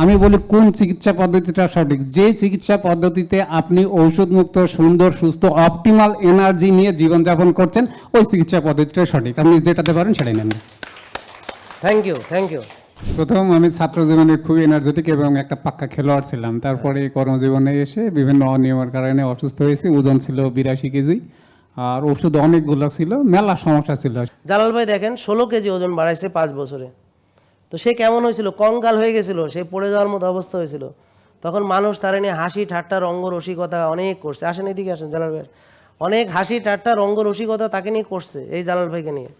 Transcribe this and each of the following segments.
আমি বলি কোন চিকিৎসা পদ্ধতিটা সঠিক, যে চিকিৎসা পদ্ধতিতে আপনি ঔষধমুক্ত সুন্দর সুস্থ অপটিমাল এনার্জি নিয়ে জীবনযাপন করছেন ওই চিকিৎসা পদ্ধতিটা সঠিক। আপনি যেটাতে পারেন সেটাই নেন। Thank you, thank you. প্রথম আমি ছাত্র জীবনে খুবই এনার্জেটিক এবং একটা পাক্কা খেলোয়াড় ছিলাম। তারপরে কর্মজীবনে এসে বিভিন্ন অনিয়মের কারণে অসুস্থ হয়েছি। ওজন ছিল 82 কেজি, আর ওষুধ অনেকগুলো ছিল, মেলা সমস্যা ছিল। জালাল ভাই দেখেন 16 কেজি ওজন বাড়াইছে 5 বছরে। তো সে কেমন হয়েছিল, কঙ্কাল হয়ে গেছিল, সে পড়ে যাওয়ার মতো অবস্থা হয়েছিল। তখন মানুষ তারা নিয়ে হাসি ঠাট্টা রঙ্গ রসিকতা অনেক করছে। আসেন এদিকে আসেন জালাল ভাই, অনেক হাসি ঠাট্টা রঙ্গ রসিকতা তাকে নিয়ে করছে, এই জালাল ভাইকে নিয়ে।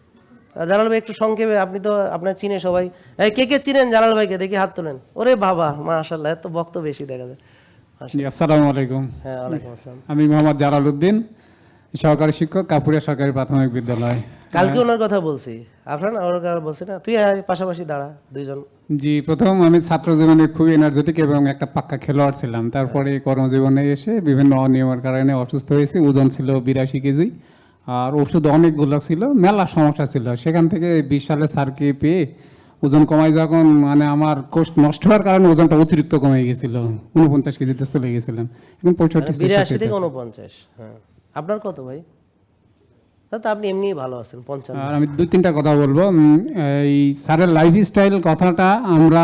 জালাল ভাই একটু সংক্ষেপে, আপনি তো আপনার চিনে সবাই, এই কে কে চিনেন জালাল ভাইকে দেখি হাত তোলেন। ওরে বাবা মাশাআল্লাহ, এত বক্তব্য বেশি দেখা যায়। জি, আসসালামু আলাইকুম। হ্যাঁ, ওয়ালাইকুম আসসালাম। আমি মোহাম্মদ জালাল উদ্দিন, সহকারী শিক্ষক, কাপুরিয়া সরকারি প্রাথমিক বিদ্যালয়। কালকে ওনার কথা বলছি, আপনার ওর কথা বলছি না, তুই আয় পাশাপাশি দাঁড়া দুইজন। জি, প্রথম আমি ছাত্র জীবনে খুবই এনার্জেটিক এবং একটা পাক্কা খেলোয়াড় ছিলাম। তারপরে কর্মজীবনে এসে বিভিন্ন অনিয়মের কারণে অসুস্থ হয়েছি। ওজন ছিল 82 কেজি, আর ওষুধ অনেকগুলো ছিল, মেলা সমস্যা ছিল। সেখান থেকে 20 সালে স্যারকে পেয়ে ওজন কমাই, যখন মানে আমার কোষ্ঠ নষ্ট হওয়ার কারণে ওজনটা অতিরিক্ত কমে গেছিল, 49 কেজিতে চলে গেছিলাম। এখন 65 82 থেকে 49। হ্যাঁ, আপনার কত ভাই? তা আপনি এমনি ভালো আছেন 55। আর আমি 2-3টা কথা বলবো। এই স্যারের লাইফস্টাইল কথাটা আমরা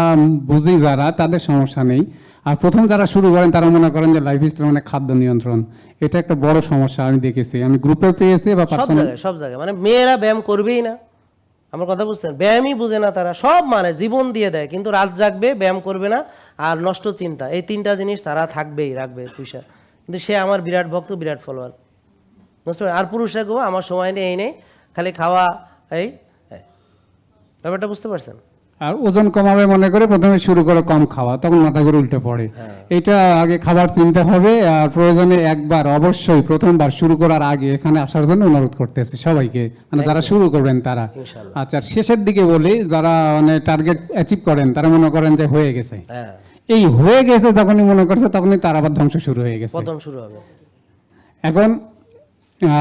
বুঝি যারা, তাদের সমস্যা নেই। আর প্রথম যারা শুরু করেন তারা মনে করেন যে লাইফস্টাইল মানে খাদ্য নিয়ন্ত্রণ। এটা একটা বড় সমস্যা আমি দেখেছি, আমি গ্রুপে পেয়েছি বা সব জায়গায় মানে মেয়েরা ব্যায়াম করবেই না, আমার কথা বুঝতেন, ব্যায়ামই বুঝে না তারা, সব মানে জীবন দিয়ে দেয়, কিন্তু রাত জাগবে, ব্যায়াম করবে না, আর নষ্ট চিন্তা, এই 3টা জিনিস তারা থাকবেই, রাখবে পয়সা। কিন্তু সে আমার বিরাট ভক্ত, বিরাট ফলোয়ার, বুঝতে পারেন। আর পুরুষরা গো আমার সময় নেই, এই নেই, খালি খাওয়া, এই ব্যাপারটা বুঝতে পারছেন। আর ওজন কমাবে মনে করে প্রথমে শুরু করে কম খাওয়া, তখন মাথা করে উল্টে পড়ে। এটা আগে খাবার চিনতে হবে, আর প্রয়োজনে একবার অবশ্যই প্রথমবার শুরু করার আগে এখানে আসার জন্য অনুরোধ করতেছি সবাইকে, মানে যারা শুরু করবেন তারা। আচ্ছা, শেষের দিকে বলি, যারা মানে টার্গেট অ্যাচিভ করেন তারা মনে করেন যে হয়ে গেছে, এই হয়ে গেছে যখনই মনে করছে তখনই তার আবার ধ্বংস শুরু হয়ে গেছে, পতন শুরু হবে। এখন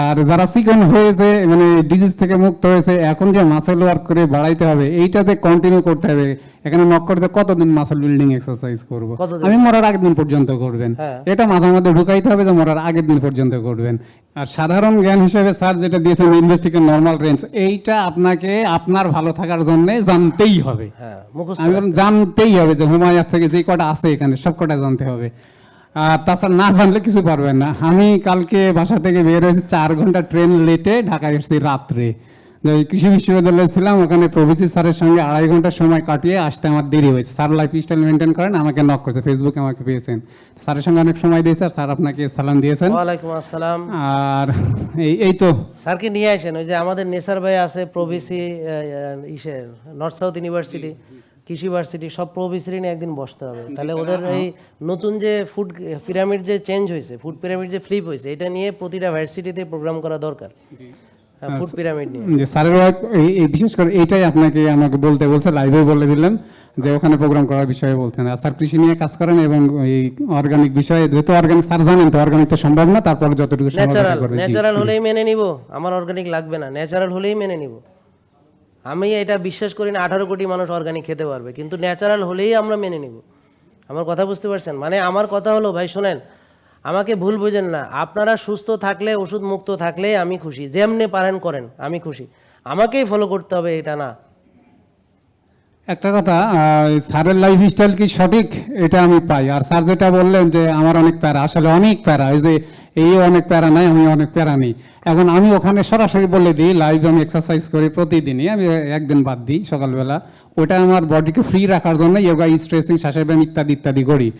আর যারা চিকন হয়েছে মানে ডিজিজ থেকে মুক্ত হয়েছে, এখন যে মাসেল ওয়ার্ক করে বাড়াইতে হবে, এইটা যে কন্টিনিউ করতে হবে। এখানে নক করতে কতদিন মাসেল বিল্ডিং এক্সারসাইজ করব, আমি মরার আগের দিন পর্যন্ত করবেন, এটা মাথার মধ্যে ঢুকাইতে হবে যে মরার আগের দিন পর্যন্ত করবেন। আর সাধারণ জ্ঞান হিসেবে স্যার যেটা দিয়েছেন ইনভেস্টিগেশন নরমাল রেঞ্জ, এইটা আপনাকে আপনার ভালো থাকার জন্য জানতেই হবে। আমি জানতেই হবে যে হুমায়ুন থেকে যে কটা আছে এখানে সব কটা জানতে হবে, আর তাছাড়া না জানলে কিছু পারবেন না। আমি কালকে বাসা থেকে বের হয়েছি 4 ঘন্টা ট্রেন লেটে ঢাকায় এসেছি রাত্রে। কৃষি বিশ্ববিদ্যালয়ে ছিলাম, ওখানে প্রভৃতি স্যারের সঙ্গে 2.5 ঘন্টা সময় কাটিয়ে আসতে আমার দেরি হয়েছে। স্যার লাইফস্টাইল মেনটেন করেন, আমাকে নক করেছে, ফেসবুকে আমাকে পেয়েছেন, স্যারের সঙ্গে অনেক সময় দিয়েছে। আর স্যার আপনাকে সালাম দিয়েছেন। ওয়ালাইকুম আসসালাম। আর এই তো স্যারকে নিয়ে আসেন, ওই যে আমাদের নেসার ভাই আছে প্রভিসি ইসের নর্থ সাউথ ইউনিভার্সিটি, কৃষি ভার্সিটি, সব প্রভিসিটি নিয়ে একদিন বসতে হবে। তাহলে ওদের এই নতুন যে ফুড পিরামিড যে চেঞ্জ হয়েছে, ফুড পিরামিড যে ফ্লিপ হয়েছে, এটা নিয়ে প্রতিটা ভার্সিটিতে প্রোগ্রাম করা দরকার, ফুড পিরামিড নিয়ে। যে স্যারের এই বিশেষ করে এইটাই আমাকে বলতে বলছে, লাইভে বলে দিলাম যে ওখানে প্রোগ্রাম করার বিষয়ে বলছেন। আর স্যার কৃষি নিয়ে কাজ করেন এবং এই অর্গানিক বিষয়ে, যেহেতু অর্গানিক স্যার জানেন তো অর্গানিক তো সম্ভব না, তারপরে যতটুকু ন্যাচারাল হলেই মেনে নিব, আমার অর্গানিক লাগবে না, ন্যাচারাল হলেই মেনে নিব। আমি এটা বিশ্বাস করি না 18 কোটি মানুষ অর্গানিক খেতে পারবে, কিন্তু ন্যাচারাল হলেই আমরা মেনে নিব। আমার কথা বুঝতে পারছেন? মানে আমার কথা হলো, ভাই শোনেন, আমাকে ভুল বুঝেন না, আপনারা সুস্থ থাকলে, ওষুধ মুক্ত থাকলে আমি খুশি, যেমনি পারেন করেন, আমি খুশি, আমাকেই ফলো করতে হবে এটা না। একটা কথা, স্যারের লাইফস্টাইল কি সঠিক এটা আমি পাই। আর স্যার যেটা বললেন যে আমার অনেক প্যারা, আসলে অনেক প্যারা, এই যে এই অনেক প্যারা নাই, আমি অনেক প্যারা নেই। এখন আমি ওখানে সরাসরি বলে দিই, লাইভ আমি এক্সারসাইজ করি প্রতিদিনই, আমি একদিন বাদ দিই সকালবেলা, ওটা আমার বডিকে ফ্রি রাখার জন্য যোগা, স্ট্রেচিং, শ্বাসের ব্যায়াম ইত্যাদি ইত্যাদি করি।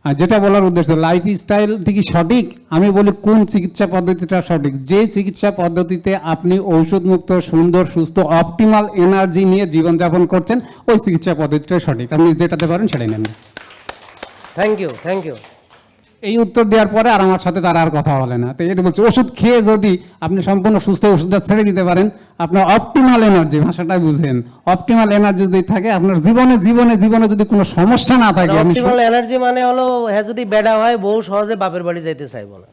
আর যেটা বলার উদ্দেশ্য, লাইফস্টাইল ঠিকই সঠিক, আমি বলি কোন চিকিৎসা পদ্ধতিটা সঠিক, যে চিকিৎসা পদ্ধতিতে আপনি ঔষধমুক্ত সুন্দর সুস্থ অপটিমাল এনার্জি নিয়ে জীবনযাপন করছেন ওই চিকিৎসা পদ্ধতিটা সঠিক। আপনি যেটাতে পারেন সেটাই নেন। Thank you, thank you. এই উত্তর দেওয়ার পরে আর আমার সাথে তারা আর কথা বলে না। তো এটা বলছে, ওষুধ খেয়ে যদি আপনি সম্পূর্ণ সুস্থ, ওষুধটা ছেড়ে দিতে পারেন, আপনার অপটিমাল এনার্জি, ভাষাটাই বুঝেন, অপটিমাল এনার্জি যদি থাকে আপনার জীবনে জীবনে জীবনে যদি কোনো সমস্যা না থাকে। অপটিমাল এনার্জি মানে হলো, হ্যাঁ, যদি বেড়া হয় বউ সহজে বাপের বাড়ি যাইতে চাইবো না।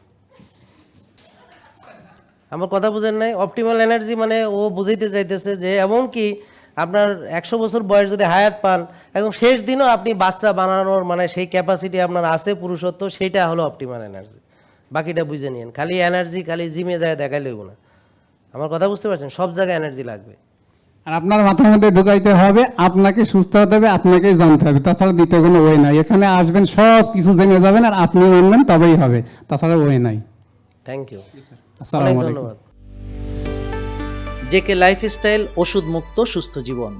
আমার কথা বুঝেন নাই? অপটিমাল এনার্জি মানে ও বুঝাইতে চাইতেছে যে এমনকি আপনার 100 বছর বয়স যদি হায়াত পান, একদম শেষ দিনও আপনি বাচ্চা বানানোর মানে সেই ক্যাপাসিটি আপনার আছে, পুরুষত্ব, সেইটা হলো অপটিমাল এনার্জি। বাকিটা বুঝে নিন। খালি এনার্জি খালি জিমে যায় দেখাইলেও না। আমার কথা বুঝতে পারছেন? সব জায়গায় এনার্জি লাগবে। আর আপনার মাথার মধ্যে ঢুকাইতে হবে, আপনাকে সুস্থ হতে হবে, আপনাকেই জানতে হবে, তাছাড়া দ্বিতীয় কোনো ওয়ে নাই। এখানে আসবেন, সব কিছু জেনে যাবেন, আর আপনি মানবেন, তবেই হবে, তাছাড়া ওয়ে নাই। থ্যাংক ইউ, আসসালামু অনেক আলাইকুম। ধন্যবাদ। জেকে লাইফস্টাইল, ওষুধ মুক্ত সুস্থ জীবন।